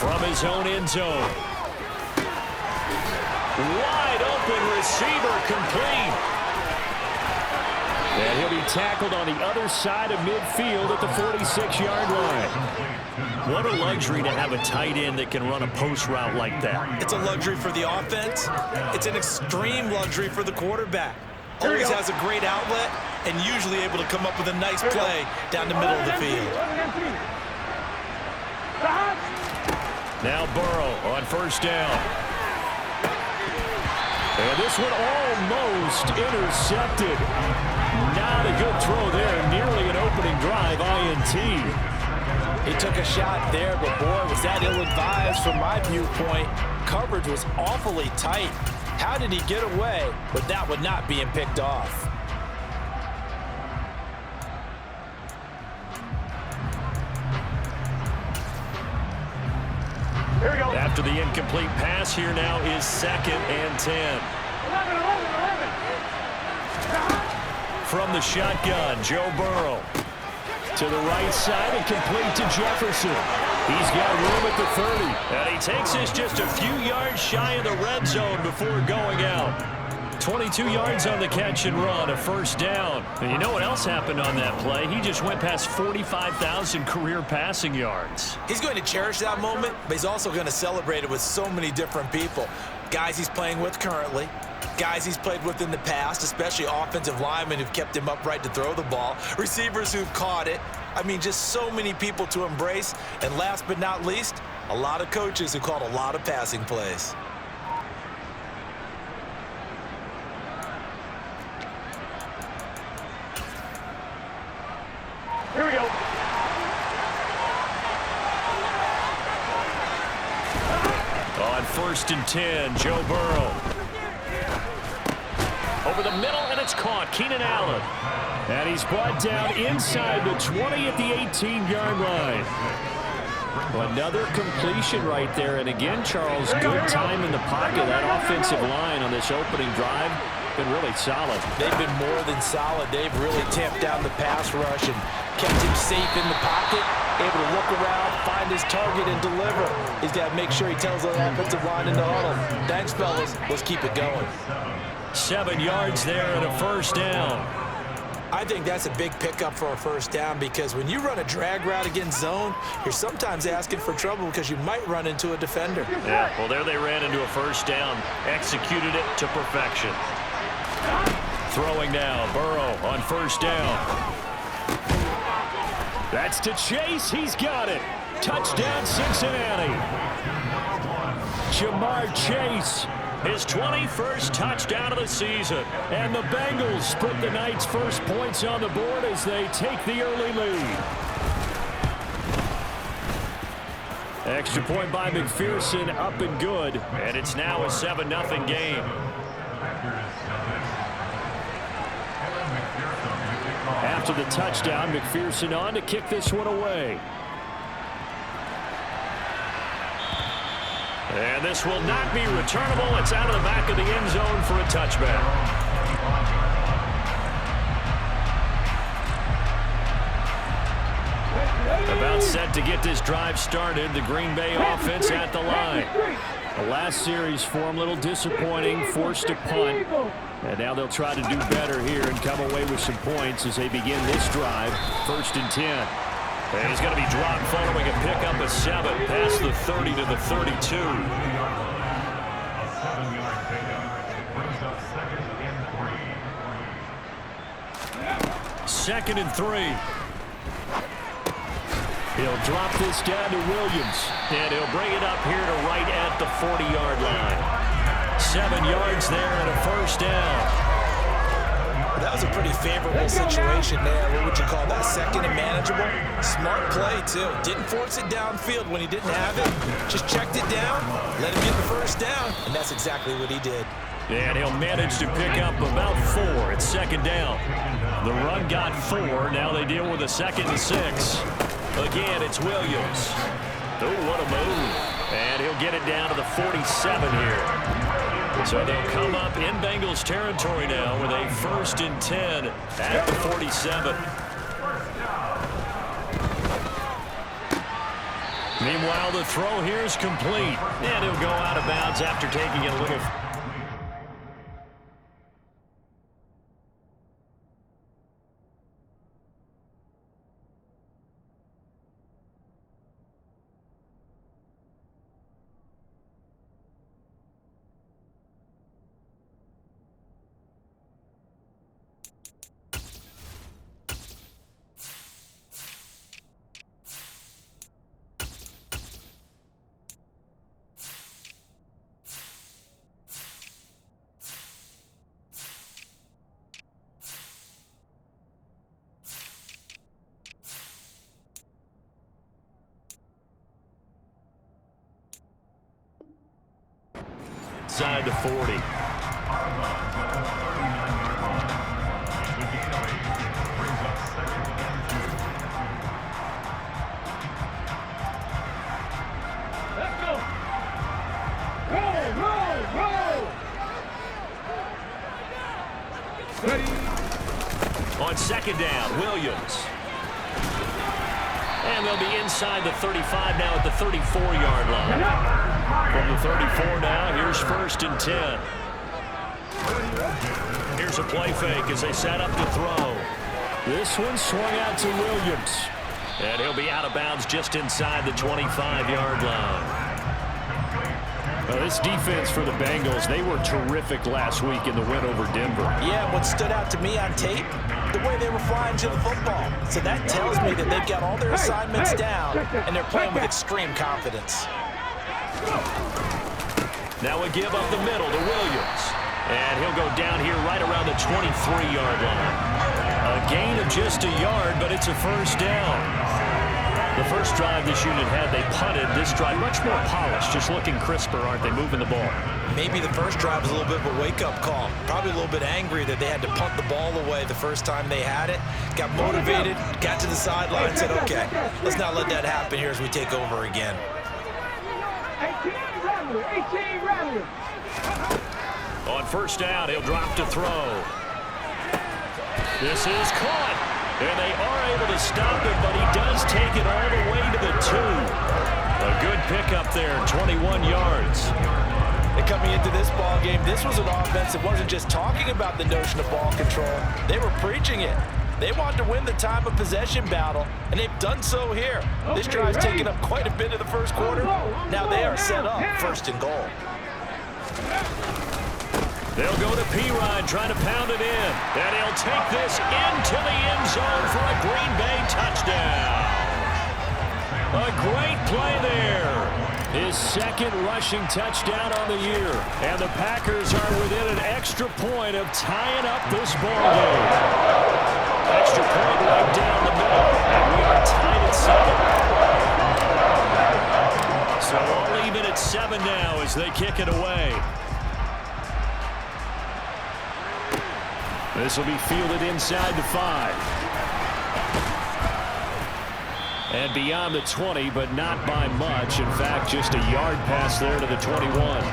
From his own end zone. Wide open receiver, complete. And he'll be tackled on the other side of midfield at the 46-yard line. What a luxury to have a tight end that can run a post route like that. It's a luxury for the offense. It's an extreme luxury for the quarterback. Always has a great outlet and usually able to come up with a nice play down the middle of the field. Now Burrow on first down. And this one almost intercepted. Not a good throw there. Nearly an opening drive INT. He took a shot there, but boy, was that ill-advised from my viewpoint. Coverage was awfully tight. How did he get away with that one not being picked off? Here we go. After the incomplete pass, here now is 2nd and 10. From the shotgun, Joe Burrow. To the right side and complete to Jefferson. He's got room at the 30. And he takes this just a few yards shy of the red zone before going out. 22 yards on the catch and run, a first down. And you know what else happened on that play? He just went past 45,000 career passing yards. He's going to cherish that moment, but he's also going to celebrate it with so many different people. Guys he's playing with currently, guys he's played with in the past, especially offensive linemen who've kept him upright to throw the ball, receivers who've caught it. I mean, just so many people to embrace. And last but not least, a lot of coaches who called a lot of passing plays. Here we go. On 1st and 10, Joe Burrow. Over the middle, and it's caught. Keenan Allen. And he's brought down inside the 20 at the 18-yard line. Another completion right there. And again, Charles, good time in the pocket. That offensive line on this opening drive been really solid. They've been more than solid. They've really tamped down the pass rush and kept him safe in the pocket, able to look around, find his target, and deliver. He's got to make sure he tells the offensive line in the huddle, thanks, fellas. Let's keep it going. 7 yards there and a first down. I think that's a big pickup for a first down because when you run a drag route against zone, you're sometimes asking for trouble because you might run into a defender. Yeah, well, there they ran into a first down, executed it to perfection. Throwing now, Burrow on first down. That's to Chase. He's got it. Touchdown, Cincinnati. Jamar Chase, his 21st touchdown of the season. And the Bengals put the night's first points on the board as they take the early lead. Extra point by McPherson, up and good. And it's now a 7-0 game. After the touchdown, McPherson on to kick this one away. And this will not be returnable. It's out of the back of the end zone for a touchback. About set to get this drive started. The Green Bay offense at the line. The last series for him, a little disappointing, forced to punt. And now they'll try to do better here and come away with some points as they begin this drive. 1st and 10. And he's going to be dropped following a pickup of 7 past the 30 to the 32. 2nd and 3. He'll drop this down to Williams. And he'll bring it up here to right at the 40-yard line. 7 yards there and a first down. That was a pretty favorable situation there. What would you call that? 2nd and manageable? Smart play, too. Didn't force it downfield when he didn't have it. Just checked it down, let him get the first down, and that's exactly what he did. And he'll manage to pick up about 4 at 2nd down. The run got 4. Now they deal with a 2nd and 6. Again, it's Williams. Oh, what a move. And he'll get it down to the 47 here. So they'll come up in Bengals territory now with a 1st and 10 at the 47. Meanwhile, the throw here is complete. And he'll go out of bounds after taking it a little. Inside the 40. Let's go. Roll. Ready. On second down, Williams. And they'll be inside the 35 now at the 34-yard line. From the 34 now, here's 1st and 10. Here's a play fake as they set up to throw. This one swung out to Williams. And he'll be out of bounds just inside the 25-yard line. This defense for the Bengals, they were terrific last week in the win over Denver. Yeah, what stood out to me on tape, the way they were flying to the football. So that tells me that they've got all their assignments down, and they're playing with extreme confidence. Now a give up the middle to Williams. And he'll go down here right around the 23-yard line. A gain of just a yard, but it's a 1st down. The first drive this unit had, they punted. This drive much more polished, just looking crisper, aren't they, moving the ball? Maybe the first drive was a little bit of a wake-up call. Probably a little bit angry that they had to punt the ball away the first time they had it. Got motivated, got to the sideline, said, okay, let's not let that happen here as we take over again. 18 rather. On 1st down, he'll drop to throw. This is caught. And they are able to stop it, but he does take it all the way to the 2. A good pickup there, 21 yards. And coming into this ball game, this was an offense that wasn't just talking about the notion of ball control. They were preaching it. They wanted to win the time of possession battle, and they've done so here. This drive's taken up quite a bit of the first quarter. Now they are set up 1st and goal. They'll go to Pirine, trying to pound it in. And he'll take this into the end zone for a Green Bay touchdown. A great play there. His 2nd rushing touchdown on the year. And the Packers are within an extra point of tying up this ball game. Extra point right down the middle. And we are tied at 7. So all even at 7 now as they kick it away. This will be fielded inside the 5. And beyond the 20, but not by much. In fact, just a yard pass there to the 21.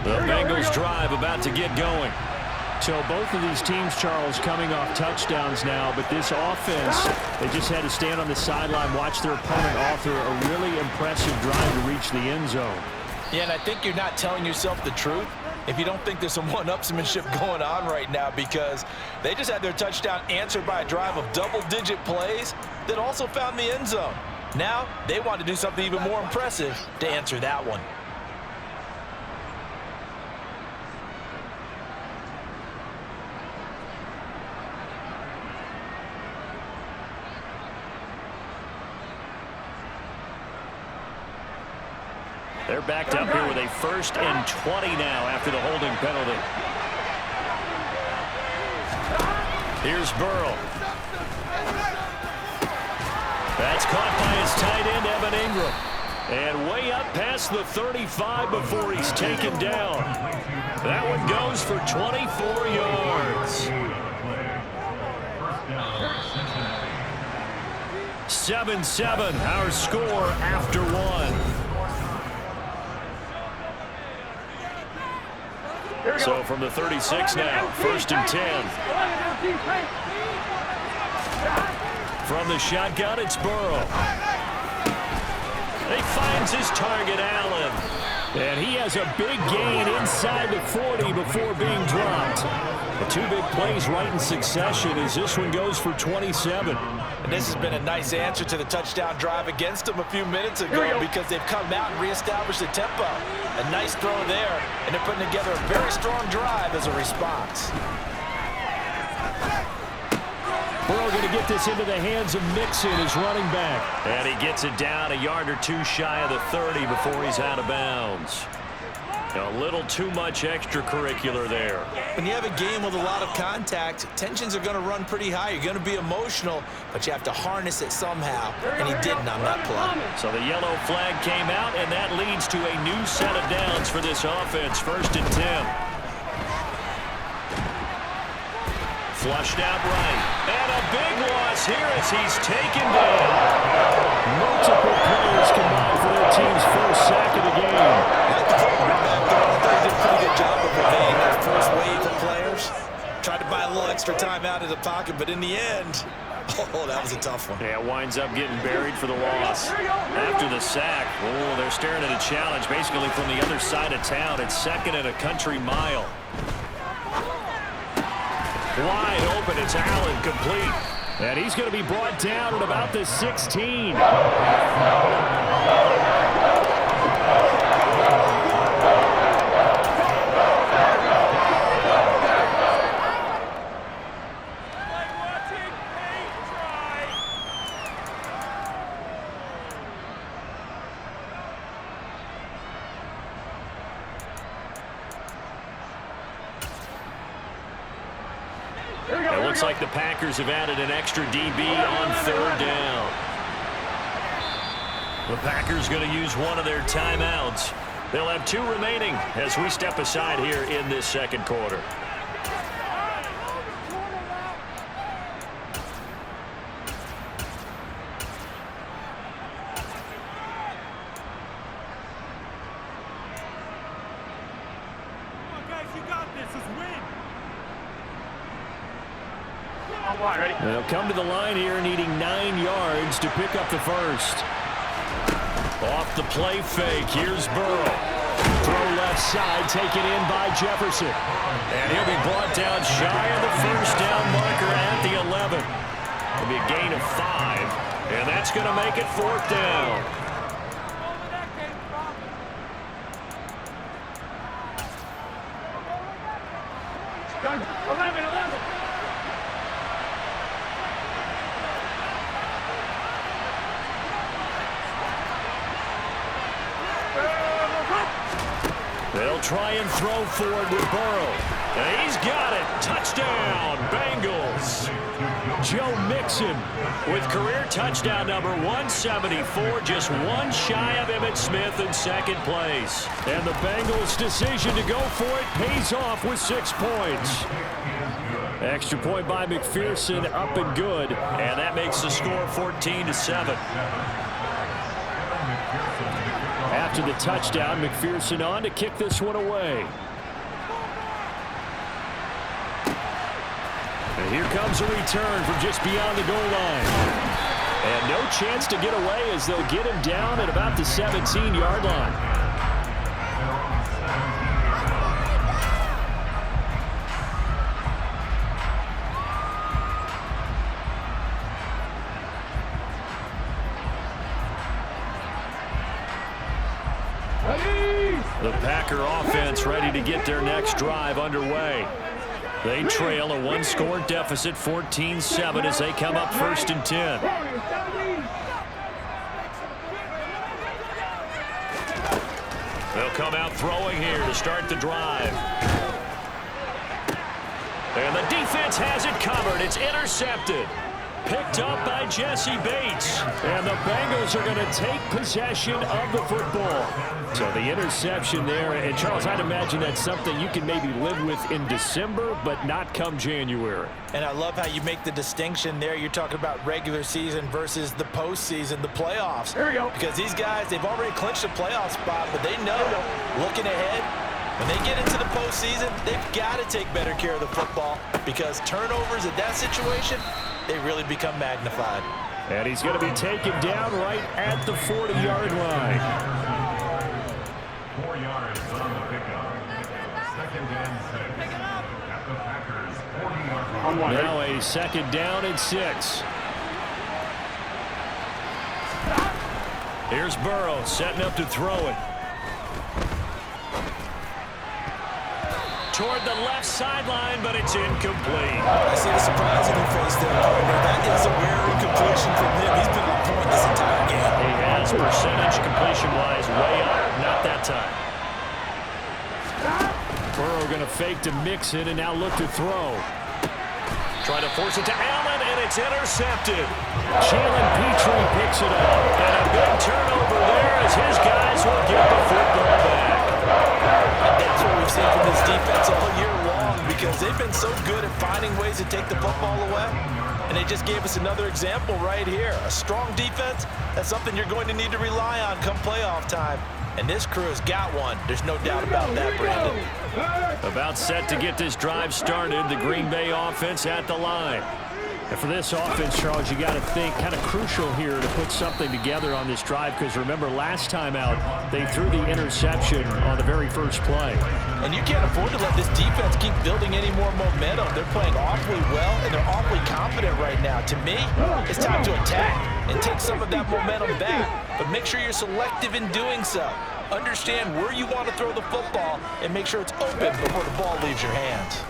The Bengals drive about to get going. So both of these teams, Charles, coming off touchdowns now, but this offense, they just had to stand on the sideline, watch their opponent author a really impressive drive to reach the end zone. Yeah, and I think you're not telling yourself the truth if you don't think there's some one-upsmanship going on right now, because they just had their touchdown answered by a drive of double-digit plays that also found the end zone. Now they want to do something even more impressive to answer that one. They're backed up here with a 1st and 20 now after the holding penalty. Here's Burrow. That's caught by his tight end, Evan Ingram. And way up past the 35 before he's taken down. That one goes for 24 yards. 7-7, our score after one. So from the 36 now, 1st and 10. From the shotgun, it's Burrow. He finds his target, Allen. And he has a big gain inside the 40 before being dropped. The two big plays right in succession as this one goes for 27. And this has been a nice answer to the touchdown drive against them a few minutes ago because they've come out and reestablished the tempo. A nice throw there, and they're putting together a very strong drive as a response. Burrow going to get this into the hands of Mixon, his running back. And he gets it down a yard or two shy of the 30 before he's out of bounds. A little too much extracurricular there. When you have a game with a lot of contact, tensions are going to run pretty high. You're going to be emotional, but you have to harness it somehow, and he didn't on that play. So the yellow flag came out, and that leads to a new set of downs for this offense. 1st and 10. Flushed out right. And a big loss here as he's taken down. Multiple players combined for their team's first sack of the game. They did a pretty good job of evading that first wave of players. Tried to buy a little extra time out of the pocket, but in the end, oh, that was a tough one. Yeah, winds up getting buried for the loss. After the sack, oh, they're staring at a challenge basically from the other side of town. It's 2nd and a country mile. Wide open, it's Allen, complete. And he's going to be brought down at about the 16. It looks like the Packers have added an extra DB on 3rd down. The Packers going to use one of their timeouts. They'll have 2 remaining as we step aside here in this 2nd quarter. They'll come to the line here needing 9 yards to pick up the first. Off the play fake, here's Burrow. Throw left side, taken in by Jefferson. And he'll be brought down shy of the 1st down marker at the 11. It'll be a gain of 5, and that's going to make it 4th down. They'll try and throw forward with Burrow. And he's got it. Touchdown, Bengals. Joe Mixon with career touchdown number 174, just one shy of Emmitt Smith in 2nd place. And the Bengals' decision to go for it pays off with 6 points. Extra point by McPherson, up and good. And that makes the score 14-7. After the touchdown, McPherson on to kick this one away. And here comes a return from just beyond the goal line. And no chance to get away as they'll get him down at about the 17-yard line. The Packer offense ready to get their next drive underway. They trail a 1-score deficit, 14-7, as they come up 1st and 10. They'll come out throwing here to start the drive. And the defense has it covered. It's intercepted. picked up by Jesse Bates. And the Bengals are going to take possession of the football. So the interception there. And, Charles, I'd imagine that's something you can maybe live with in December, but not come January. And I love how you make the distinction there. You're talking about regular season versus the postseason, the playoffs. Here we go. Because these guys, they've already clinched a playoff spot, but they know, looking ahead, when they get into the postseason, they've got to take better care of the football because turnovers in that situation, they really become magnified. And he's going to be taken down right at the 40-yard line. 4 yards on the pickup. Second and 6. At the Packers' 40-yard line. Now a second down and 6. Here's Burrow setting up to throw it. Toward the left sideline, but it's incomplete. I see the surprise in your face there, partner. That is a rare incompletion from him. He's been on point this entire game. He has percentage completion-wise way up. Not that time. Burrow going to fake to Mixon and now look to throw. Trying to force it to Allen, and it's intercepted. Jalen Petrie picks it up. And a big turnover there as his guys will get the football back. And that's what we've seen from this defense all year long because they've been so good at finding ways to take the football away. And they just gave us another example right here. A strong defense, that's something you're going to need to rely on come playoff time. And this crew has got one. There's no doubt about that, Brandon. About set to get this drive started, the Green Bay offense at the line. And for this offense, Charles, you got to think kind of crucial here to put something together on this drive because remember last time out, they threw the interception on the very first play. And you can't afford to let this defense keep building any more momentum. They're playing awfully well, and they're awfully confident right now. To me, it's time to attack and take some of that momentum back. But make sure you're selective in doing so. Understand where you want to throw the football and make sure it's open before the ball leaves your hands.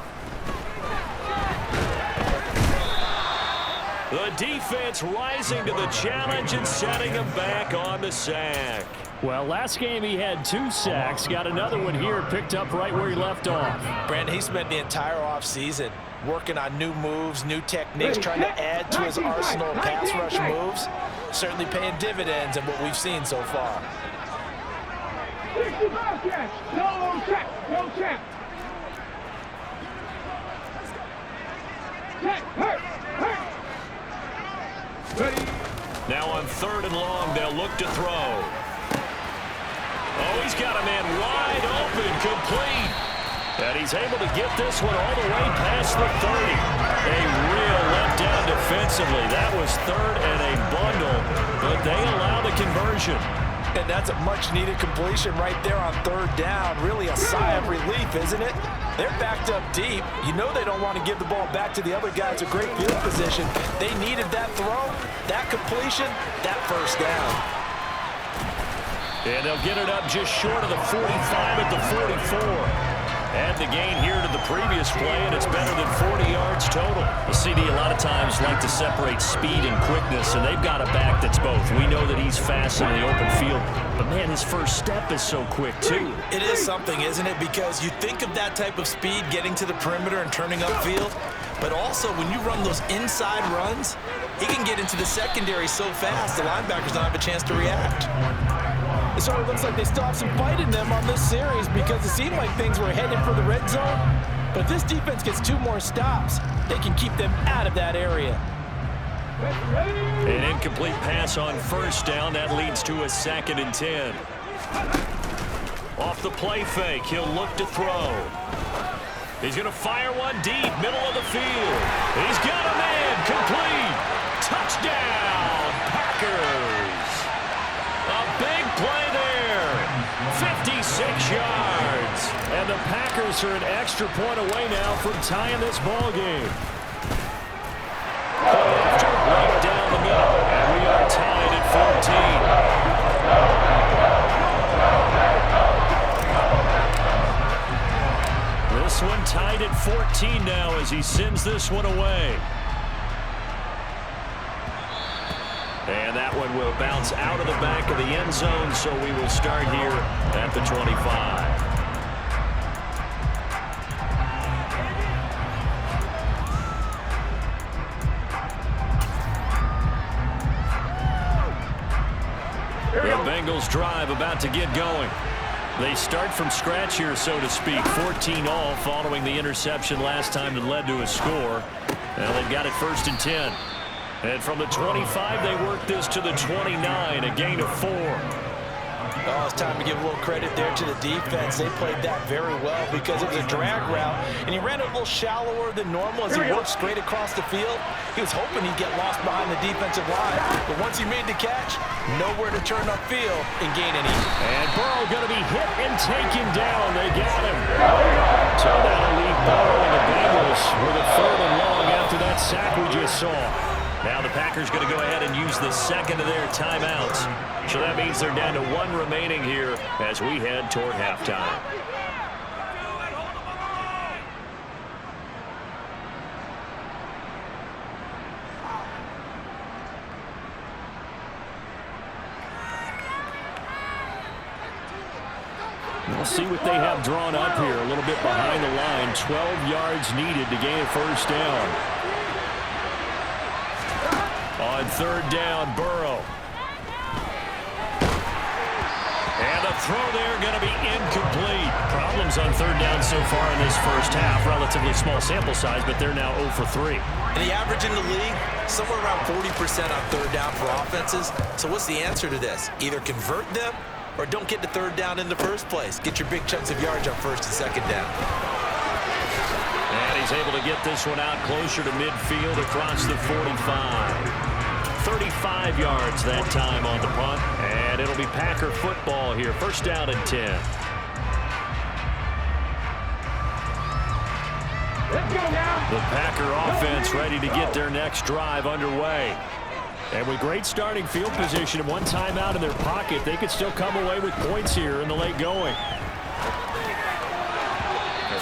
The defense rising to the challenge and setting him back on the sack. Well, last game he had 2 sacks. Got another one here, picked up right where he left off. Brandon, he spent the entire offseason working on new moves, new techniques, trying to add to his arsenal of pass rush moves. Certainly paying dividends in what we've seen so far. 65 catch. No check. No check. Check. Hurt. Hurt. Ready. Now on 3rd and long, they'll look to throw. Oh, he's got a man wide open, complete. And he's able to get this one all the way past the 30. A real letdown defensively. That was 3rd and a bundle, but they allow the conversion. And that's a much-needed completion right there on 3rd down. Really a sigh of relief, isn't it? They're backed up deep. You know they don't want to give the ball back to the other guys a great field position. They needed that throw, that completion, that 1st down. And they'll get it up just short of the 45 at the 44. Add the gain here to the previous play, and it's better than 40 yards total. The CD a lot of times like to separate speed and quickness, and they've got a back that's both. We know that he's fast in the open field, but, man, his first step is so quick, too. It is something, isn't it? Because you think of that type of speed getting to the perimeter and turning upfield, but also when you run those inside runs, he can get into the secondary so fast the linebackers don't have a chance to react. It sort of looks like they still have some fight in them on this series because it seemed like things were headed for the red zone. But if this defense gets 2 more stops, they can keep them out of that area. An incomplete pass on 1st down. That leads to a 2nd and 10. Off the play fake, he'll look to throw. He's going to fire one deep, middle of the field. He's got a man, complete. Touchdown, Packers. A big play there, 56 yards. And the Packers are an extra point away now from tying this ball game. After right down the middle, and we are tied at 14. This one tied at 14 now as he sends this one away. And that one will bounce out of the back of the end zone, so we will start here at the 25. The Bengals drive about to get going. They start from scratch here, so to speak. 14 all following the interception last time that led to a score. Well, they've got it 1st and 10. And from the 25, they work this to the 29, a gain of 4. Oh, it's time to give a little credit there to the defense. They played that very well because it was a drag route, and he ran it a little shallower than normal as he worked straight across the field. He was hoping he'd get lost behind the defensive line, but once he made the catch, nowhere to turn upfield and gain any. And Burrow going to be hit and taken down. They got him. So that'll leave Burrow and the Bengals with a 3rd and long after that sack we just saw. Now the Packers going to go ahead and use the second of their timeouts. So that means they're down to 1 remaining here as we head toward halftime. We'll see what they have drawn up here. A little bit behind the line. 12 yards needed to gain a 1st down. On 3rd down, Burrow. And the throw there going to be incomplete. Problems on 3rd down so far in this 1st half. Relatively small sample size, but they're now 0 for 3. And the average in the league, somewhere around 40% on 3rd down for offenses. So what's the answer to this? Either convert them or don't get to 3rd down in the first place. Get your big chunks of yards on 1st and 2nd down. And he's able to get this one out closer to midfield across the 45. 35 yards that time on the punt. And it'll be Packer football here. 1st down and 10. Let's go now. The Packer offense ready to get their next drive underway. And with great starting field position and 1 timeout in their pocket, they could still come away with points here in the late going.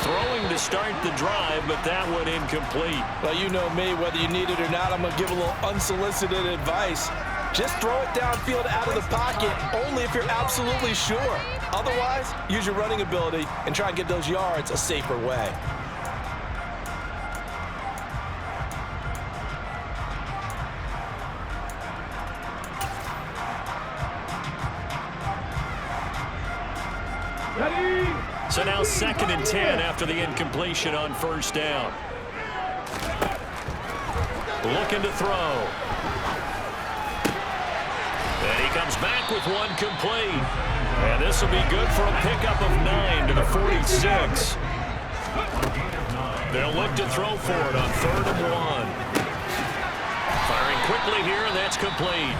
Throwing to start the drive, but that one incomplete. Well, you know me, whether you need it or not, I'm going to give a little unsolicited advice. Just throw it downfield out of the pocket, only if you're absolutely sure. Otherwise, use your running ability and try and get those yards a safer way. Ready? So now 2nd and 10 after the incompletion on 1st down. Looking to throw. And he comes back with one complete. And this will be good for a pickup of 9 to the 46. They'll look to throw for it on 3rd and 1. Firing quickly here, and that's complete.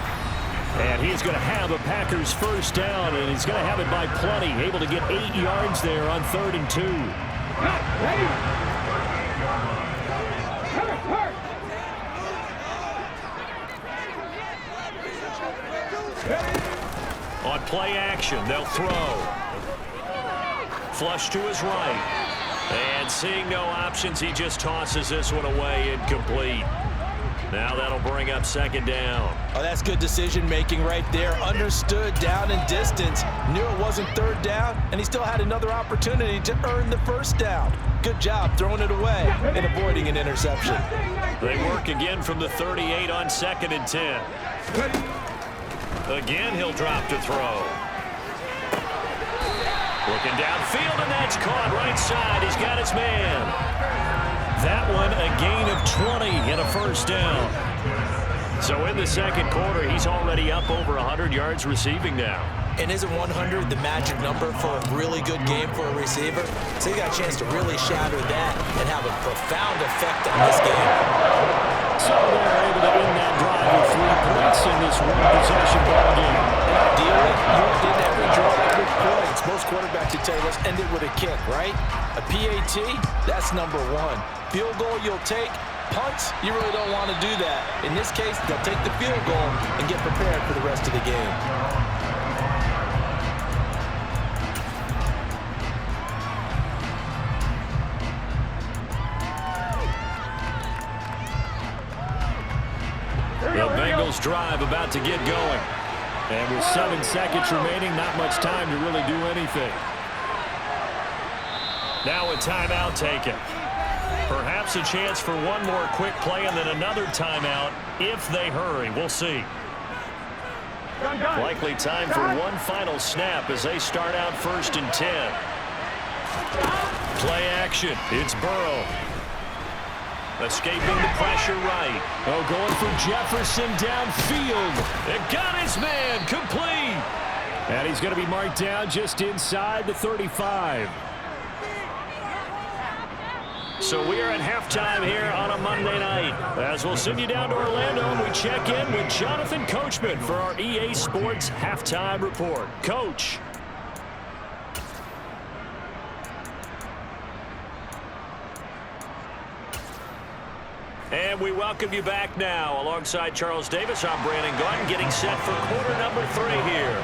And he's going to have a Packers 1st down, and he's going to have it by plenty. Able to get 8 yards there on 3rd and 2. Ready? On play action, they'll throw. Flush to his right. And seeing no options, he just tosses this one away, incomplete. Now that'll bring up 2nd down. Oh, that's good decision-making right there. Understood down and distance. Knew it wasn't 3rd down, and he still had another opportunity to earn the 1st down. Good job throwing it away and avoiding an interception. They work again from the 38 on 2nd and 10. Again, he'll drop to throw. Looking downfield, and that's caught right side. He's got his man. That one a gain of 20 and a 1st down. So in the 2nd quarter, he's already up over 100 yards receiving now. And isn't 100 the magic number for a really good game for a receiver? So you got a chance to really shatter that and have a profound effect on this game. So they're able to end that drive with 3 points in this one-possession ball game. And ideally, you want to end every drive with points. Most quarterbacks would tell you, let's end it with a kick, right? A PAT, that's number 1. Field goal you'll take. Punts, you really don't want to do that. In this case, they'll take the field goal and get prepared for the rest of the game. The Bengals drive about to get going. And with 7 seconds remaining, not much time to really do anything. Now a timeout taken. Perhaps a chance for one more quick play and then another timeout if they hurry. We'll see. Likely time for one final snap as they start out 1st and 10. Play action. It's Burrow. Escaping the pressure right. Oh, going for Jefferson downfield. It got his man complete. And he's going to be marked down just inside the 35. So we are at halftime here on a Monday night. As we'll send you down to Orlando, and we check in with Jonathan Coachman for our EA Sports Halftime Report. Coach. And we welcome you back now. Alongside Charles Davis, I'm Brandon Gaunt, getting set for quarter number 3 here.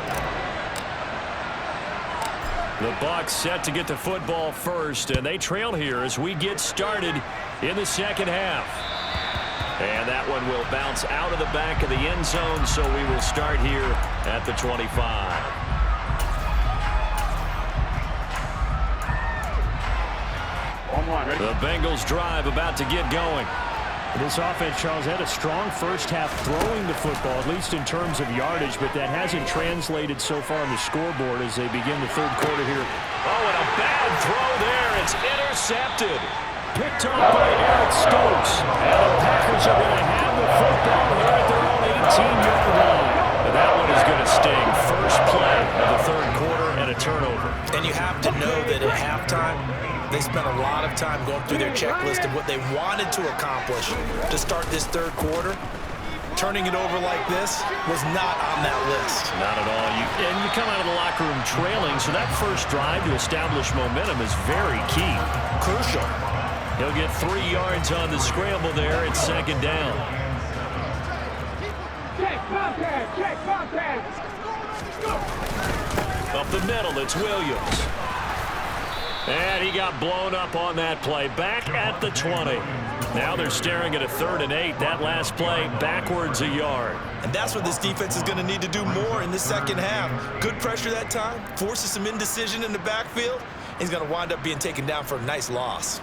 The Bucs set to get the football first, and they trail here as we get started in the second half. And that one will bounce out of the back of the end zone, so we will start here at the 25. The Bengals drive about to get going. This offense, Charles, had a strong first half throwing the football, at least in terms of yardage, but that hasn't translated so far on the scoreboard as they begin the third quarter here. Oh, and a bad throw there. It's intercepted. Picked off by Eric Stokes. And the Packers are going to have the football here at their own 18-yard line. And that one is going to sting. First play of the third quarter and a turnover. And you have to know that at halftime, they spent a lot of time going through their checklist of what they wanted to accomplish to start this third quarter. Turning it over like this was not on that list. Not at all. And you come out of the locker room trailing, so that first drive to establish momentum is very key. Crucial. He'll get 3 yards on the scramble there. It's second down. Check, contact, check, contact. Up the middle, it's Williams. And he got blown up on that play. Back at the 20. Now they're staring at a 3rd and 8. That last play backwards a yard. And that's what this defense is going to need to do more in the second half. Good pressure that time. Forces some indecision in the backfield. He's going to wind up being taken down for a nice loss.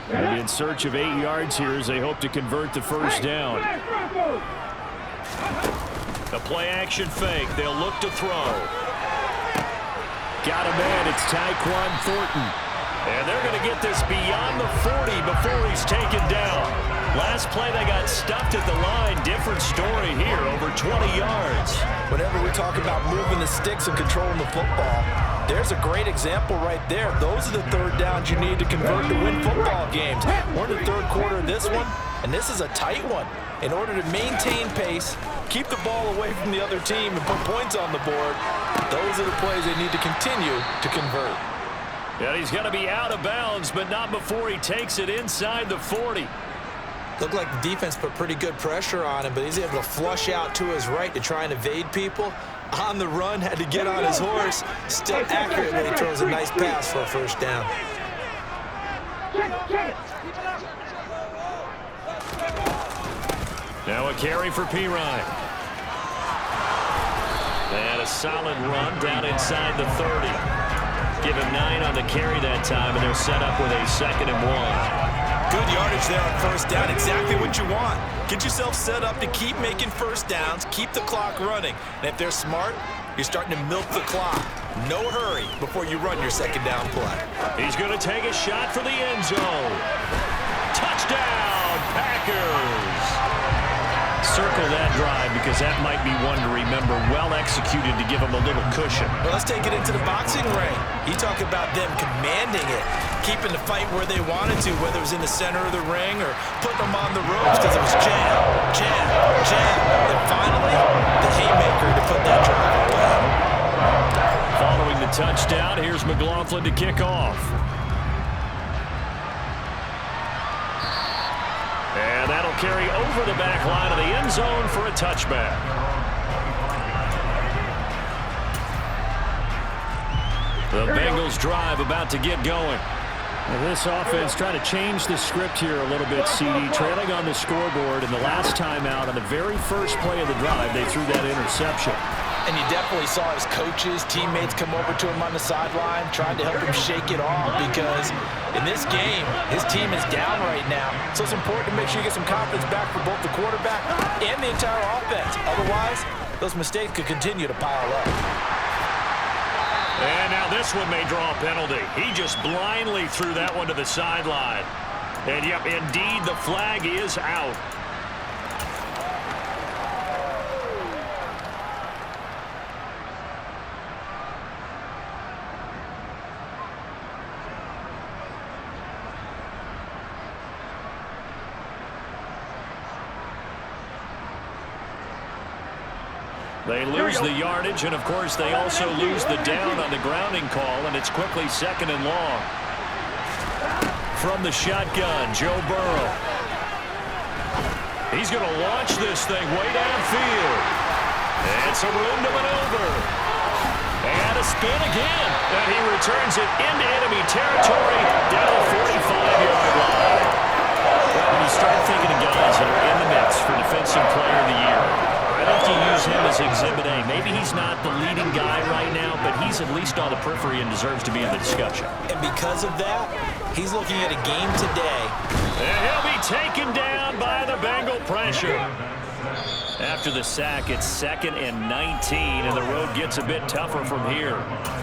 They'll be in search of 8 yards here as they hope to convert the first down. The play-action fake. They'll look to throw. Got a man. It's Tyquan Thornton. And they're going to get this beyond the 40 before he's taken down. Last play, they got stuffed at the line. Different story here, over 20 yards. Whenever we talk about moving the sticks and controlling the football, there's a great example right there. Those are the third downs you need to convert to win football games. We're in the third quarter of this one, and this is a tight one. In order to maintain pace, keep the ball away from the other team, and put points on the board, those are the plays they need to continue to convert. And he's going to be out of bounds, but not before he takes it inside the 40. Looked like the defense put pretty good pressure on him, but he's able to flush out to his right to try and evade people. On the run, had to get on his horse. Still accurately throws a nice pass for a first down. Now a carry for Pirine. And a solid run down inside the 30. Give him 9 on the carry that time, and they're set up with a 2nd and 1. Good yardage there on first down. Exactly what you want. Get yourself set up to keep making first downs, keep the clock running. And if they're smart, you're starting to milk the clock. No hurry before you run your second down play. He's going to take a shot for the end zone. Touchdown, Packers. Circle that drive because that might be one to remember. Well executed to give them a little cushion. Well, let's take it into the boxing ring. You talk about them commanding it, keeping the fight where they wanted to, whether it was in the center of the ring or putting them on the ropes because it was jab, jab, jab. And finally, the haymaker to put that drive away. Following the touchdown, here's McLaughlin to kick off. And that'll carry over the back line of the end zone for a touchback. The Bengals drive about to get going. Well, this offense trying to change the script here a little bit, CD. Trailing on the scoreboard, and the last time out on the very first play of the drive, they threw that interception. And you definitely saw his coaches, teammates come over to him on the sideline, trying to help him shake it off, because in this game, his team is down right now. So it's important to make sure you get some confidence back for both the quarterback and the entire offense. Otherwise, those mistakes could continue to pile up. And now this one may draw a penalty. He just blindly threw that one to the sideline. And, yep, indeed, the flag is out. They lose the yardage, and, of course, they also lose the down on the grounding call, and it's quickly 2nd and long. From the shotgun, Joe Burrow. He's going to launch this thing way downfield. It's a room to maneuver. And a spin again. And he returns it into enemy territory down the 45-yard line. Well, when you start thinking of guys that are in the mix for Defensive Player of the Year, I think you use him as Exhibit A. Maybe he's not the leading guy right now, but he's at least on the periphery and deserves to be in the discussion. And because of that, he's looking at a game today. And he'll be taken down by the Bengal pressure. After the sack, it's 2nd and 19, and the road gets a bit tougher from here.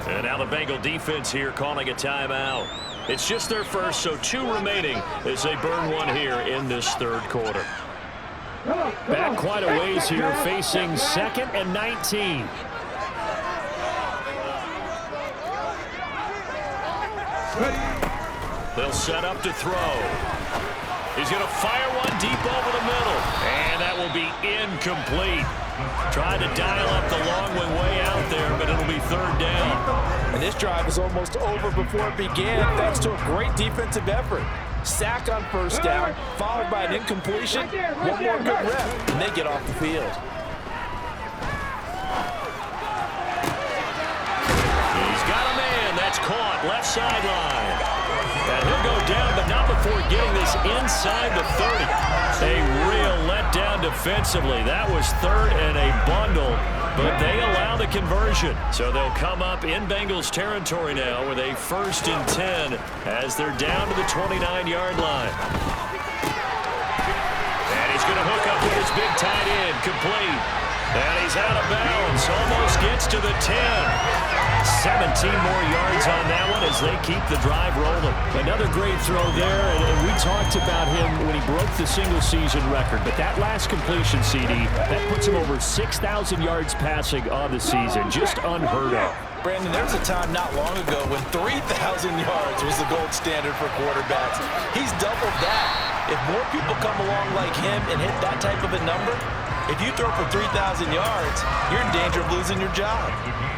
And now the Bengal defense here calling a timeout. It's just their first, so 2 remaining as they burn one here in this 3rd quarter. Back quite a ways here, facing 2nd and 19. They'll set up to throw. He's going to fire one deep over the middle, and that will be incomplete. Tried to dial up the long way out there, but it'll be 3rd down. And this drive is almost over before it began, thanks to a great defensive effort. Sack on 1st down, followed by an incompletion. One more good rep, and they get off the field. He's got a man. That's caught. Left sideline. And he'll go down, but not before getting this inside the 30. A real letdown defensively. That was 3rd and a bundle, but they allow the conversion. So they'll come up in Bengals territory now with a 1st and 10 as they're down to the 29-yard line. And he's going to hook up with his big tight end, complete. And he's out of bounds, almost gets to the 10. 17 more yards on that one as they keep the drive rolling. Another great throw there, and we talked about him when he broke the single-season record. But that last completion, CD, that puts him over 6,000 yards passing on the season. Just unheard of. Brandon, there was a time not long ago when 3,000 yards was the gold standard for quarterbacks. He's doubled that. If more people come along like him and hit that type of a number, if you throw for 3,000 yards, you're in danger of losing your job.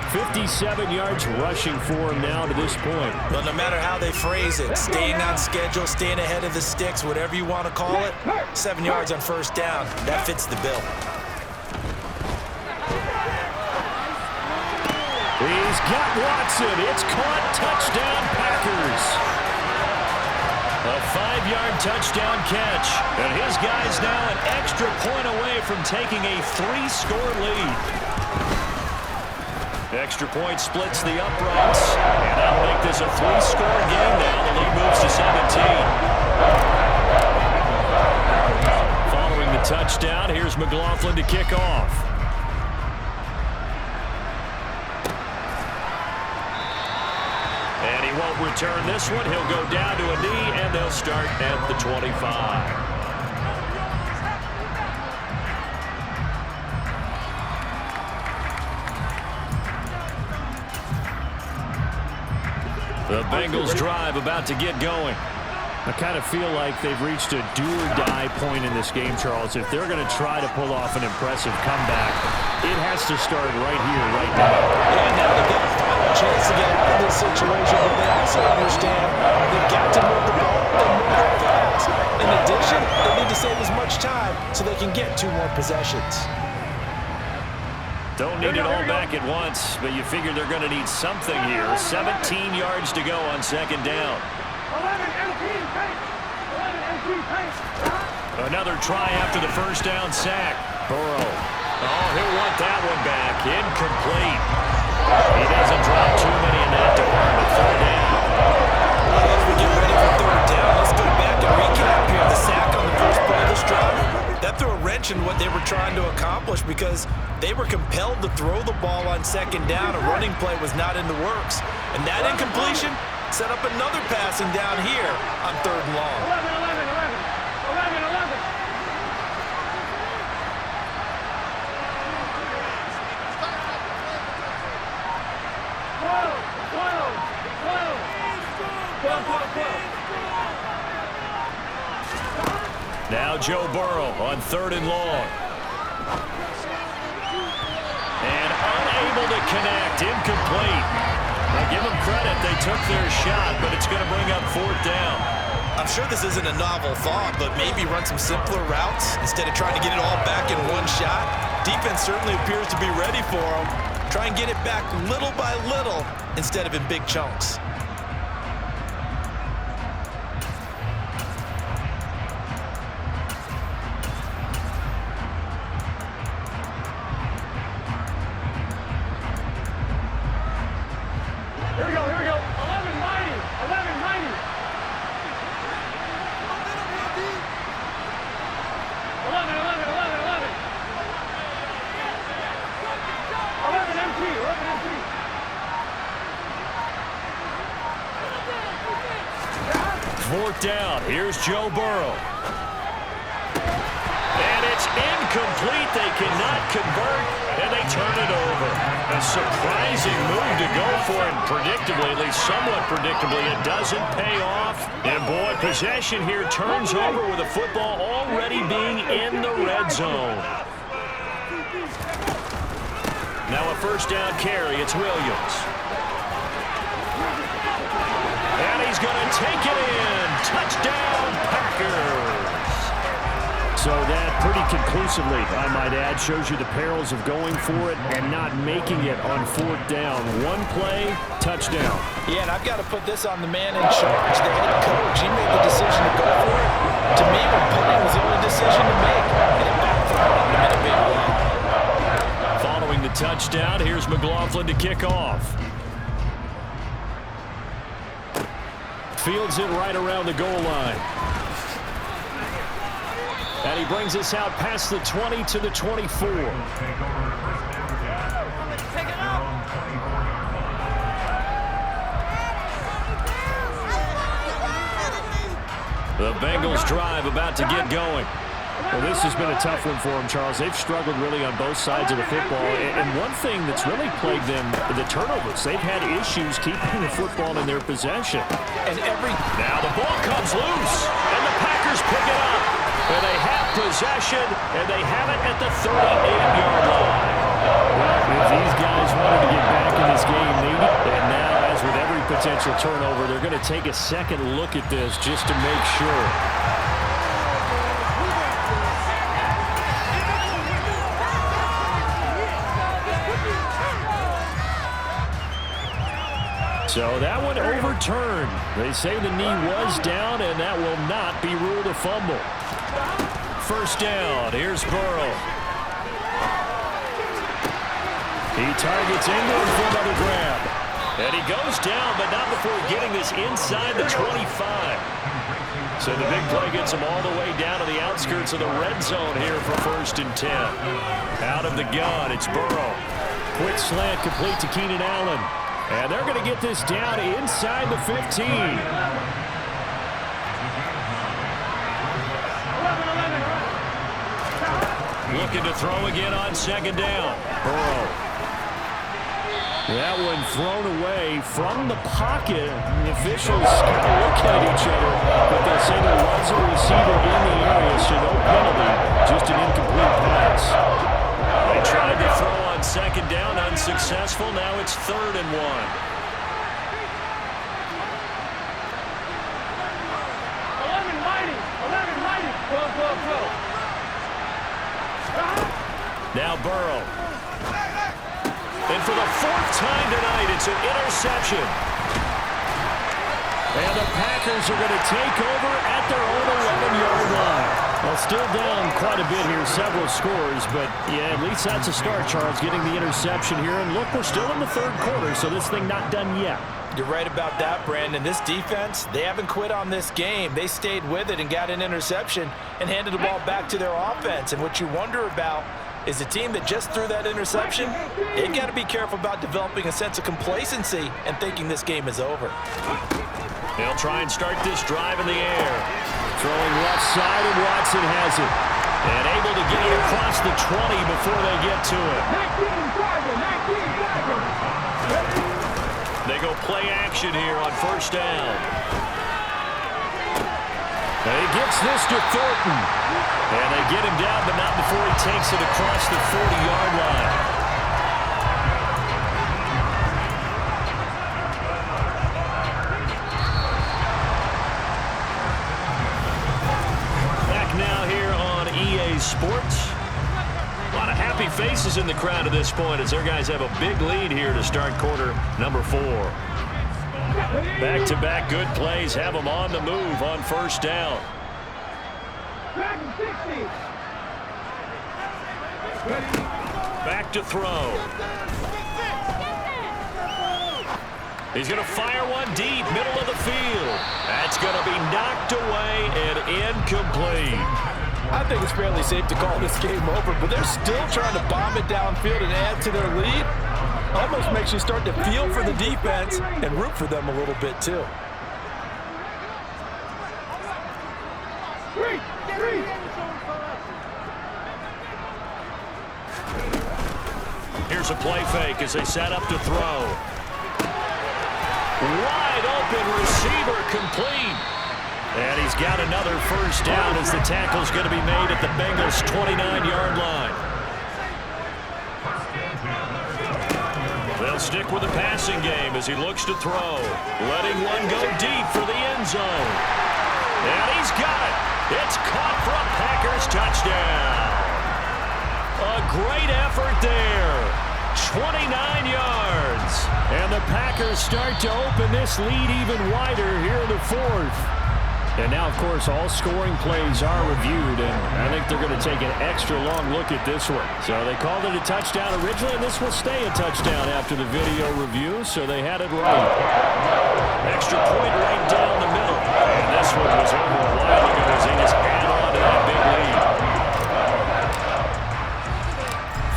57 yards rushing for him now to this point. But no matter how they phrase it, staying on schedule, staying ahead of the sticks, whatever you want to call it, 7 yards on 1st down, that fits the bill. He's got Watson. It's caught. Touchdown, Packers. A 5-yard touchdown catch. And his guy's now an extra point away from taking a 3-score lead. Extra point splits the uprights. And that'll make this a 3-score game now. The lead moves to 17. Following the touchdown, here's McLaughlin to kick off. And he won't return this one. He'll go down to a knee, and they'll start at the 25. The Bengals drive about to get going. I kind of feel like they've reached a do-or-die point in this game, Charles. If they're going to try to pull off an impressive comeback, it has to start right here, right now. Yeah, now they've got a final chance to get out of this situation, but they also understand they've got to move the ball and move it fast. In addition, they need to save as much time so they can get 2 more possessions. Don't need it all back at once, but you figure they're going to need something here. 17 yards to go on 2nd down. Another try after the 1st down sack. Burrow Oh, he'll want that one back. Incomplete. He doesn't drop too many in that department. Third down. As we get ready for third down, let's go back and recap here. The sack on the first play of this drive, that threw a wrench in what they were trying to accomplish because they were compelled to throw the ball on second down. A running play was not in the works. And that incompletion set up another passing down here on third and long. 11. Now Joe Burrow on third and long. And unable to connect. Incomplete. Now give them credit. They took their shot, but it's going to bring up fourth down. I'm sure this isn't a novel thought, but maybe run some simpler routes instead of trying to get it all back in one shot. Defense certainly appears to be ready for them. Try and get it back little by little instead of in big chunks. Here we go. 11, 11 empty. Fourth down. Here's Joe Burrow. And it's incomplete. They cannot convert, and they turn it over. A surprising move to go for it. Predictably, at least somewhat predictably, it doesn't pay off. And, boy, possession here turns over with the football already being in the red zone. Now a first down carry. It's Williams. And he's going to take it in. Touchdown, Packers. So that pretty conclusively, I might add, shows you the perils of going for it and not making it on fourth down. One play, touchdown. Yeah, and I've got to put this on the man in charge, the head coach. He made the decision to go for it. To me, punting was the only decision to make, and it backfired on the Minute Maid line. Following the touchdown, here's McLaughlin to kick off. Fields it right around the goal line. And he brings us out past the 20 to the 24. The Bengals drive about to get going. Well, this has been a tough one for them, Charles. They've struggled really on both sides of the football. And one thing that's really plagued them, the turnovers. They've had issues keeping the football in their possession. Now the ball comes loose, and the Packers pick it up. And they have possession, and they have it at the 38-yard line. Well, if these guys wanted to get back in this game, they need it. And now, as with every potential turnover, they're going to take a second look at this just to make sure. So that one overturned. They say the knee was down, and that will not be ruled a fumble. First down. Here's Burrow. He targets England for another grab. And he goes down, but not before getting this inside the 25. So the big play gets him all the way down to the outskirts of the red zone here for first and 10. Out of the gun, it's Burrow. Quick slant complete to Keenan Allen. And they're going to get this down inside the 15. Looking to throw again on second down. Burrow. That one thrown away from the pocket. The officials kind of look at each other, but they'll say there was a receiver in the area, so no penalty, just an incomplete pass. They tried to throw on second down, unsuccessful. Now it's 3rd and 1. Now Burrow. And for the 4th time tonight, it's an interception. And the Packers are going to take over at their own 11-yard line. Well, still down quite a bit here, several scores, but yeah, at least that's a start, Charles, getting the interception here. And look, we're still in the third quarter, so this thing not done yet. You're right about that, Brandon. This defense, they haven't quit on this game. They stayed with it and got an interception and handed the ball back to their offense. And what you wonder about is the team that just threw that interception, they got to be careful about developing a sense of complacency and thinking this game is over. They'll try and start this drive in the air. Throwing left side, and Watson has it. And able to get it across the 20 before they get to it. 19, They go play action here on first down. And he gets this to Thornton. And they get him down, but not before he takes it across the 40-yard line. Sports. A lot of happy faces in the crowd at this point as their guys have a big lead here to start quarter number 4. Back-to-back good plays have them on the move on first down. Back to throw. He's going to fire one deep, middle of the field. That's going to be knocked away and incomplete. I think it's fairly safe to call this game over, but they're still trying to bomb it downfield and add to their lead. Almost makes you start to feel for the defense and root for them a little bit, too. Here's a play fake as they set up to throw. Wide open receiver, complete. And he's got another first down as the tackle's going to be made at the Bengals' 29-yard line. They'll stick with the passing game as he looks to throw. Letting one go deep for the end zone. And he's got it. It's caught for a Packers touchdown. A great effort there. 29 yards. And the Packers start to open this lead even wider here in the fourth. And now, of course, all scoring plays are reviewed, and I think they're going to take an extra long look at this one. So they called it a touchdown originally, and this will stay a touchdown after the video review, so they had it right. Extra point right down the middle. And this one was over a while ago as they just add on to that big lead.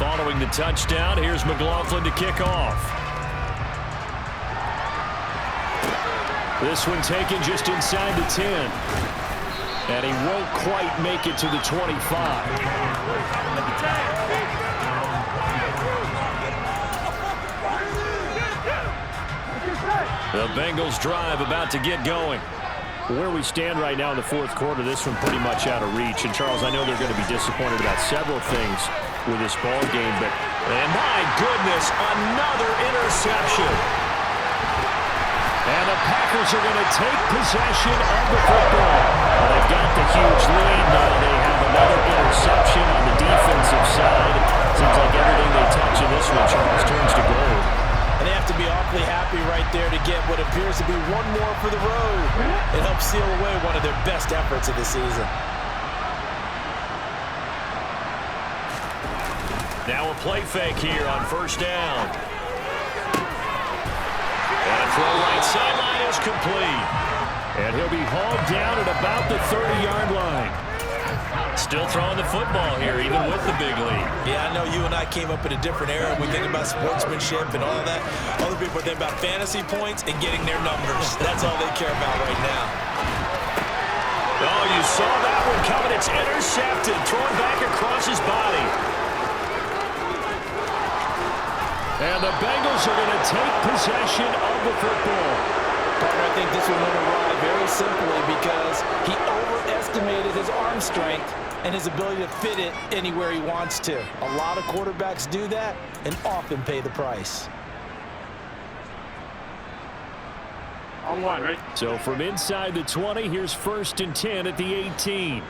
Following the touchdown, here's McLaughlin to kick off. This one taken just inside the 10. And he won't quite make it to the 25. The Bengals drive about to get going. Where we stand right now in the fourth quarter, this one pretty much out of reach. And, Charles, I know they're going to be disappointed about several things with this ball game, but... And, my goodness, another interception. And the Packers are going to take possession of the football. Well, they've got the huge lead. Now they have another interception on the defensive side. Seems like everything they touch in this one, Charles, turns to gold. And they have to be awfully happy right there to get what appears to be one more for the road. It helps seal away one of their best efforts of the season. Now a play fake here on first down. And a throw right sideline is complete. And he'll be hauled down at about the 30-yard line. Still throwing the football here, even with the big lead. Yeah, I know you and I came up in a different era. We think about sportsmanship and all that. Other people think about fantasy points and getting their numbers. That's all they care about right now. Oh, you saw that one coming. It's intercepted. Thrown back across his body. And the Bengals are going to take possession of the football. Partner, I think this one went awry very simply because he overestimated his arm strength and his ability to fit it anywhere he wants to. A lot of quarterbacks do that and often pay the price. On one, right? So from inside the 20, here's 1st and 10 at the 18.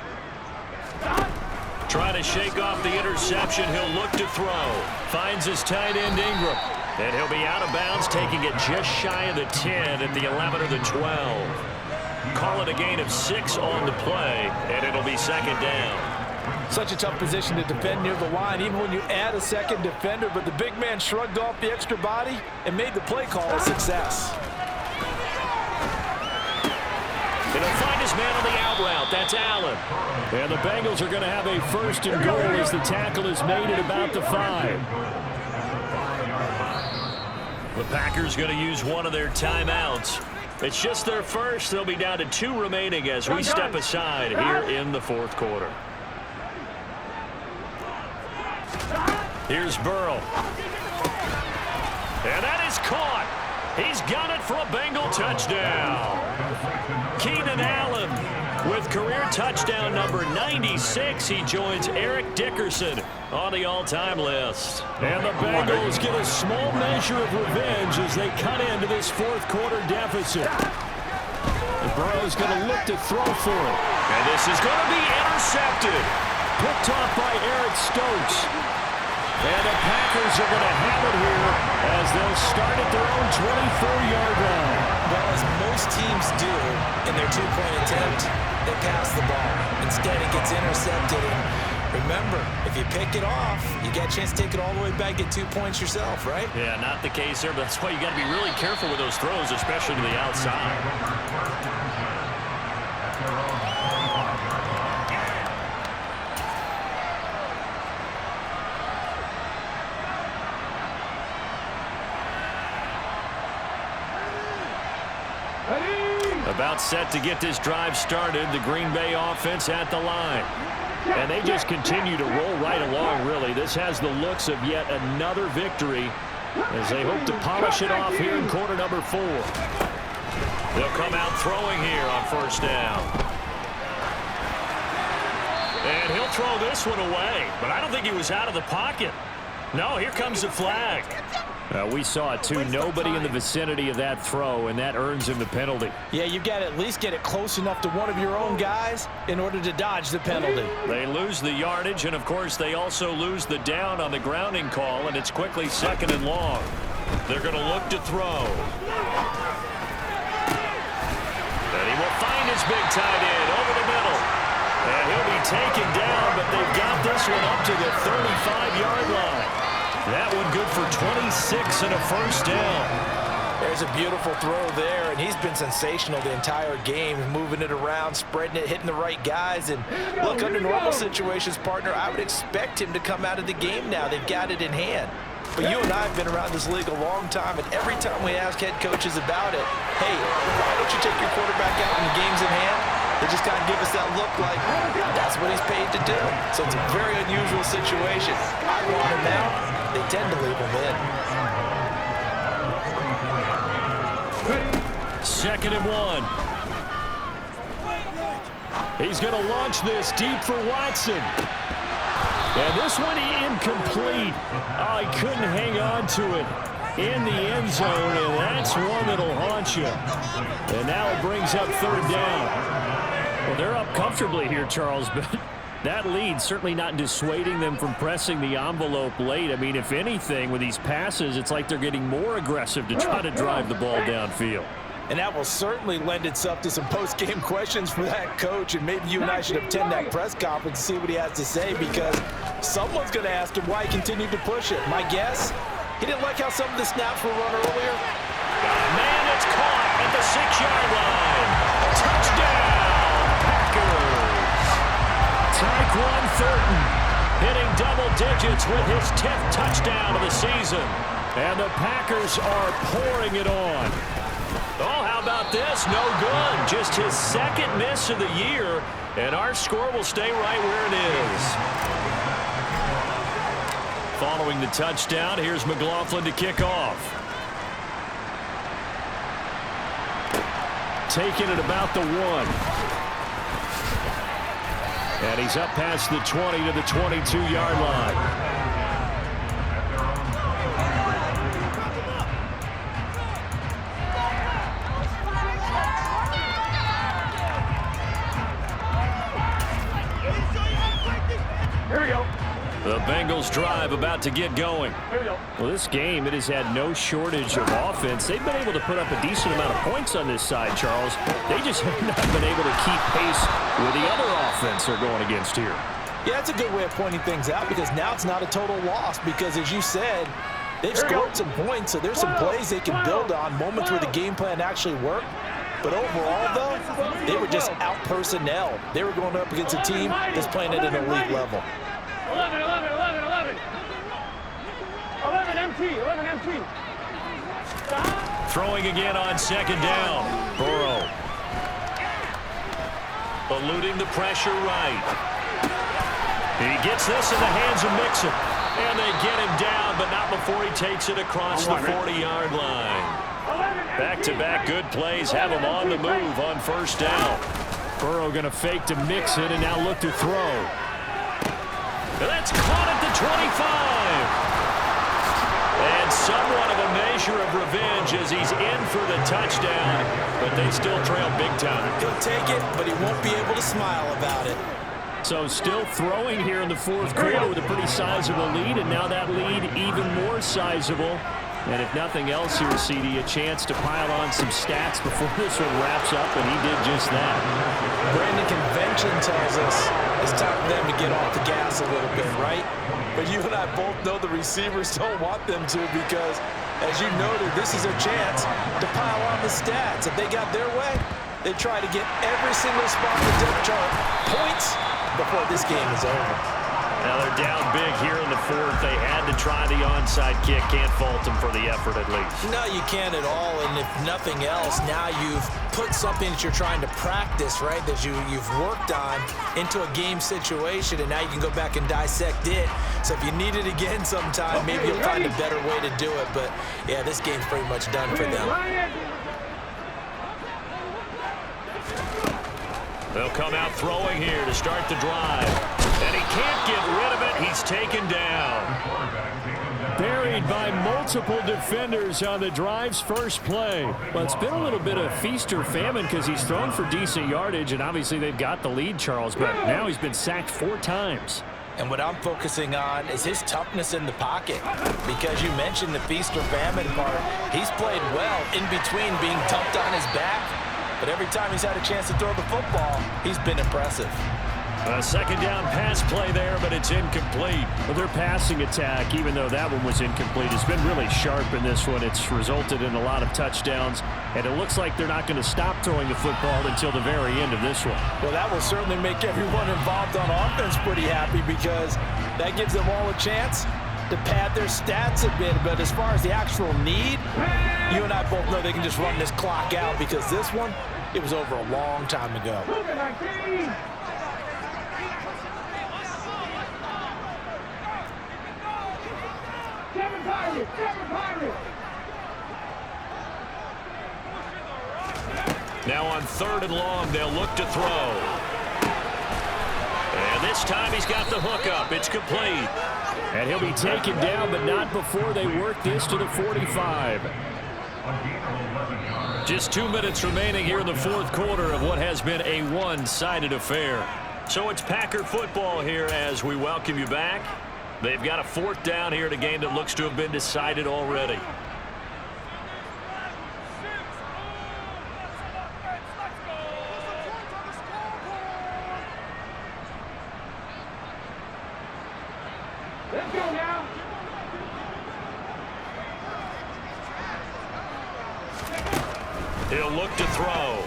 Trying to shake off the interception. He'll look to throw. Finds his tight end, Ingram. And he'll be out of bounds, taking it just shy of the 10 at the 11 or the 12. Call it a gain of 6 on the play, and it'll be second down. Such a tough position to defend near the line, even when you add a second defender, but the big man shrugged off the extra body and made the play call a success. And he'll find his man on the out route. That's Allen. And the Bengals are going to have a first and goal as the tackle is made at about the 5. The Packers going to use one of their timeouts. It's just their first. They'll be down to 2 remaining as we step aside here in the fourth quarter. Here's Burrow. And that is caught. He's got it for a Bengal touchdown. Keenan Allen with career touchdown number 96. He joins Eric Dickerson on the all-time list. And the Bengals get a small measure of revenge as they cut into this fourth quarter deficit. And Burrow's going to look to throw for it. And this is going to be intercepted. Picked off by Eric Stokes. And the Packers are going to have it here as they'll start at their own 24-yard line. Well, as most teams do in their two-point attempt, they pass the ball. Instead, it gets intercepted. And remember, if you pick it off, you get a chance to take it all the way back, get 2 points yourself, right? Yeah, not the case there, but that's why you got to be really careful with those throws, especially to the outside. About set to get this drive started. The Green Bay offense at the line. And they just continue to roll right along, really. This has the looks of yet another victory as they hope to polish it off here in quarter number 4. They'll come out throwing here on first down. And he'll throw this one away. But I don't think he was out of the pocket. No, here comes the flag. We saw it, too. Nobody in the vicinity of that throw, and that earns him the penalty. Yeah, you've got to at least get it close enough to one of your own guys in order to dodge the penalty. They lose the yardage, and, of course, they also lose the down on the grounding call, and it's quickly second and long. They're going to look to throw. And he will find his big tight end over the middle. And he'll be taken down, but they've got this one up to the 35-yard line. That one good for 26 and a first down. There's a beautiful throw there, and he's been sensational the entire game, moving it around, spreading it, hitting the right guys. And look, under normal situations, partner, I would expect him to come out of the game now. They've got it in hand. But you and I have been around this league a long time, and every time we ask head coaches about it, hey, why don't you take your quarterback out when the game's in hand? They just kind of give us that look like that's what he's paid to do. So it's a very unusual situation. I want him out. They tend to leave him in. Second and 1. He's going to launch this deep for Watson. And this one incomplete. Oh, he couldn't hang on to it in the end zone, and that's one that'll haunt you. And now it brings up third down. Well, they're up comfortably here, Charles, but that lead certainly not dissuading them from pressing the envelope late. I mean, if anything, with these passes, it's like they're getting more aggressive to try to drive the ball downfield. And that will certainly lend itself to some post-game questions for that coach, and maybe you and I should attend that press conference and see what he has to say, because someone's going to ask him why he continued to push it. My guess, he didn't like how some of the snaps were run earlier. Man, it's caught at the 6-yard line. Touchdown! Tyquan Thornton hitting double digits with his 10th touchdown of the season. And the Packers are pouring it on. Oh, how about this? No good. Just his second miss of the year. And our score will stay right where it is. Following the touchdown, here's McLaughlin to kick off. Taking it about the 1. And he's up past the 20 to the 22-yard line. Here we go. The Bengals drive about to get going. Well, this game, it has had no shortage of offense. They've been able to put up a decent amount of points on this side, Charles. They just have not been able to keep pace with the other offense they're going against here. Yeah, it's a good way of pointing things out because now it's not a total loss because, as you said, they've scored some points, so there's some plays they can build on, moments where the game plan actually worked. But overall, though, they were just out-personnel. They were going up against a team that's playing at an elite level. 11 MT. Throwing again on second down. Burrow. Eluding the pressure right. He gets this in the hands of Mixon. And they get him down, but not before he takes it across the 40-yard line. Back-to-back good plays have him on the move on first down. Burrow going to fake to Mixon and now look to throw. And that's caught at the 25. And somewhat of a measure of revenge as he's in for the touchdown, but they still trail big time. He'll take it, but he won't be able to smile about it. So still throwing here in the fourth quarter with a pretty sizable lead, and now that lead even more sizable. And if nothing else here, CD, a chance to pile on some stats before this one wraps up, and he did just that. Brandon, convention tells us it's time for them to get off the gas a little bit, right? But you and I both know the receivers don't want them to because, as you noted, this is their chance to pile on the stats. If they got their way, they try to get every single spot in the depth chart points before this game is over. Now they're down big here in the fourth. They had to try the onside kick. Can't fault them for the effort at least. No, you can't at all. And if nothing else, now you've put something that you're trying to practice, right, that you've worked on into a game situation, and now you can go back and dissect it. So if you need it again sometime, maybe you'll find a better way to do it. But, yeah, this game's pretty much done for them. They'll come out throwing here to start the drive. And he can't get rid of it. He's taken down. Buried by multiple defenders on the drive's first play. Well, it's been a little bit of feast or famine because he's thrown for decent yardage, and obviously they've got the lead, Charles, but now he's been sacked 4 times. And what I'm focusing on is his toughness in the pocket. Because you mentioned the feast or famine part. He's played well in between being dumped on his back. But every time he's had a chance to throw the football, he's been impressive. A second down pass play there, but it's incomplete. Well, their passing attack, even though that one was incomplete, has been really sharp in this one. It's resulted in a lot of touchdowns, and it looks like they're not going to stop throwing the football until the very end of this one. Well, that will certainly make everyone involved on offense pretty happy because that gives them all a chance to pad their stats a bit. But as far as the actual need, you and I both know they can just run this clock out because this one, it was over a long time ago. Now on 3rd and long, they'll look to throw. And this time he's got the hook up. It's complete. And he'll be taken down, but not before they work this to the 45. Just 2 minutes remaining here in the fourth quarter of what has been a one-sided affair. So it's Packer football here as we welcome you back. They've got a 4th down here in a game that looks to have been decided already. Let's go now. He'll look to throw.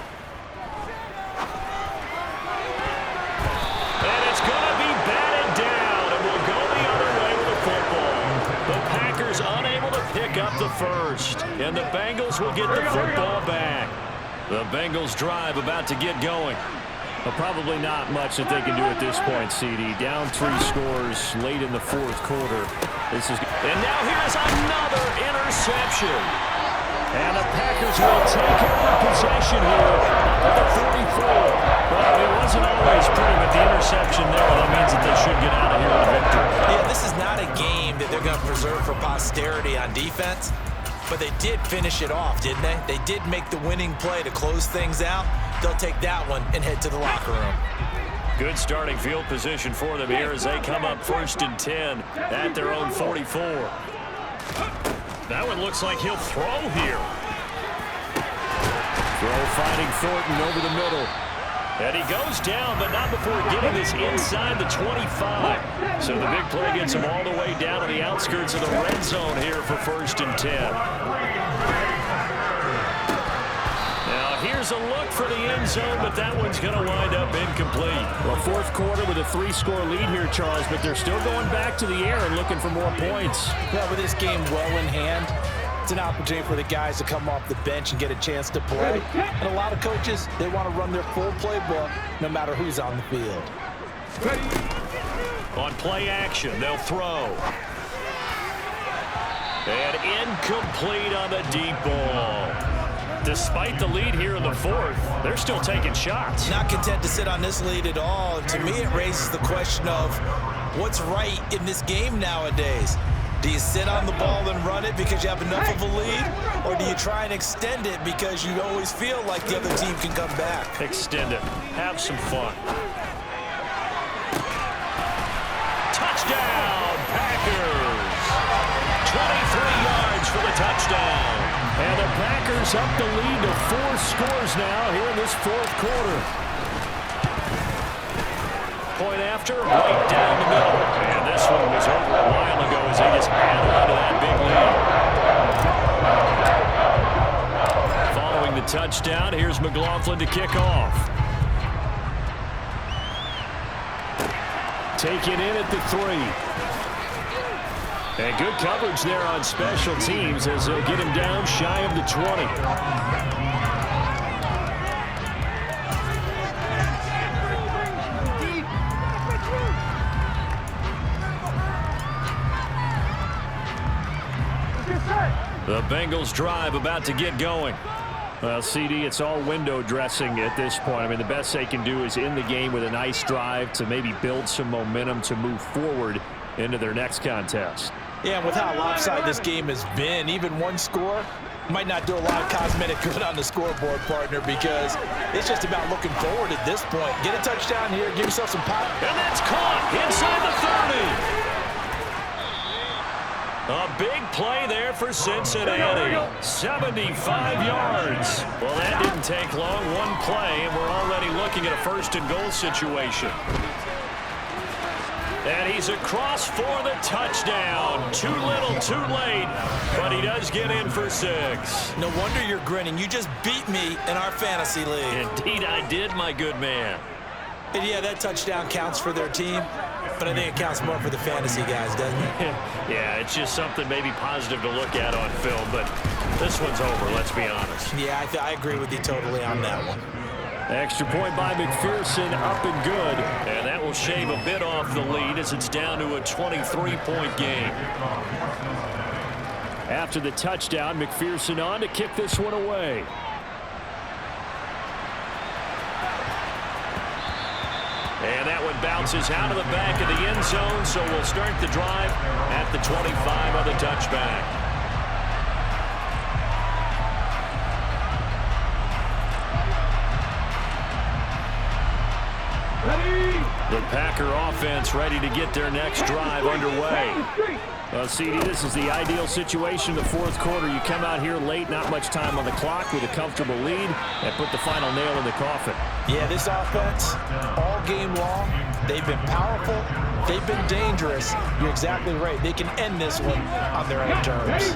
And it's going to be batted down, and we'll go the other way with the football. The Packers unable to pick up the first, and the Bengals will get the football back. The Bengals drive about to get going. Well, probably not much that they can do at this point, CD. Down 3 scores late in the fourth quarter. And now here's another interception. And the Packers will take over possession here at the 44. Well, it wasn't always pretty, but the interception there, that means that they should get out of here with a victory. Yeah, this is not a game that they're going to preserve for posterity on defense, but they did finish it off, didn't they? They did make the winning play to close things out. They'll take that one and head to the locker room. Good starting field position for them here as they come up 1st and 10 at their own 44. That one looks like he'll throw here. Throw finding Thornton over the middle. And he goes down, but not before getting this inside the 25. So the big play gets him all the way down to the outskirts of the red zone here for 1st and 10. Now here's a look for the end zone, but that one's going to wind up incomplete. Well, 4th quarter with a 3-score lead here, Charles, but they're still going back to the air and looking for more points. Well, with this game well in hand, it's an opportunity for the guys to come off the bench and get a chance to play. And a lot of coaches, they want to run their full playbook no matter who's on the field. On play action, they'll throw. And incomplete on the deep ball. Despite the lead here in the 4th, they're still taking shots. Not content to sit on this lead at all. And to me, it raises the question of what's right in this game nowadays. Do you sit on the ball and run it because you have enough of a lead? Or do you try and extend it because you always feel like the other team can come back? Extend it. Have some fun. Touchdown, Packers! 23 yards for the touchdown. And the Packers up the lead to 4 scores now here in this 4th quarter. Point after, right down the middle. And this one was over a while ago as they just added on to that big lead. Following the touchdown, here's McLaughlin to kick off. Taken in at the 3. And good coverage there on special teams as they'll get him down shy of the 20. The Bengals drive about to get going. Well, CD, it's all window dressing at this point. I mean, the best they can do is in the game with a nice drive to maybe build some momentum to move forward into their next contest. Yeah, and with how lopsided this game has been, even one score might not do a lot of cosmetic good on the scoreboard, partner, because it's just about looking forward at this point. Get a touchdown here, give yourself some pop. And that's caught inside the 30. A big play there for Cincinnati. 75 yards. Well, that didn't take long. One play, and we're already looking at a 1st and goal situation. And he's across for the touchdown. Too little, too late, but he does get in for 6. No wonder you're grinning. You just beat me in our fantasy league. Indeed, I did, my good man. And yeah, that touchdown counts for their team, but I think it counts more for the fantasy guys, doesn't it? Yeah, it's just something maybe positive to look at on film, but this one's over, let's be honest. Yeah, I agree with you totally on that one. Extra point by McPherson, up and good. And that will shave a bit off the lead as it's down to a 23-point game. After the touchdown, McPherson on to kick this one away. And that one bounces out of the back of the end zone, so we'll start the drive at the 25 on the touchback. The Packer offense ready to get their next drive underway. Well, CD, this is the ideal situation in the 4th quarter. You come out here late, not much time on the clock with a comfortable lead, and put the final nail in the coffin. Yeah, this offense, all game long, they've been powerful, they've been dangerous. You're exactly right. They can end this one on their own terms.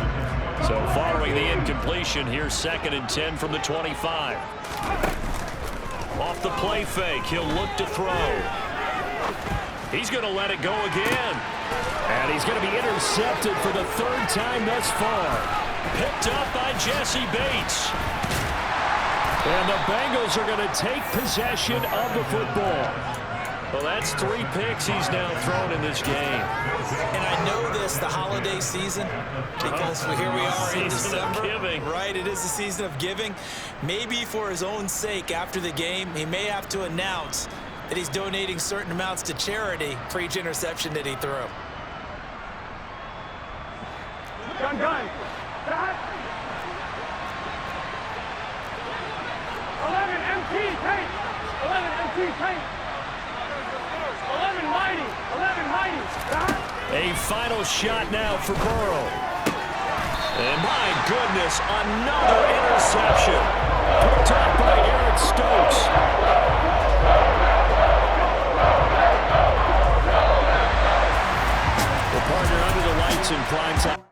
So following the incompletion, here's 2nd and 10 from the 25. Off the play fake, he'll look to throw. He's going to let it go again. And he's going to be intercepted for the 3rd time thus far. Picked up by Jesse Bates. And the Bengals are going to take possession of the football. Well, that's 3 picks he's now thrown in this game. And I know this, the holiday season, because here we are in December. Giving. Right, it is the season of giving. Maybe for his own sake after the game, he may have to announce that he's donating certain amounts to charity for each interception that he threw. Gun. 11 MT tank. 11 MT tank. A final shot now for Burrow. And my goodness, another interception. Picked up by Eric Stokes. Well, partner, under the lights in prime time.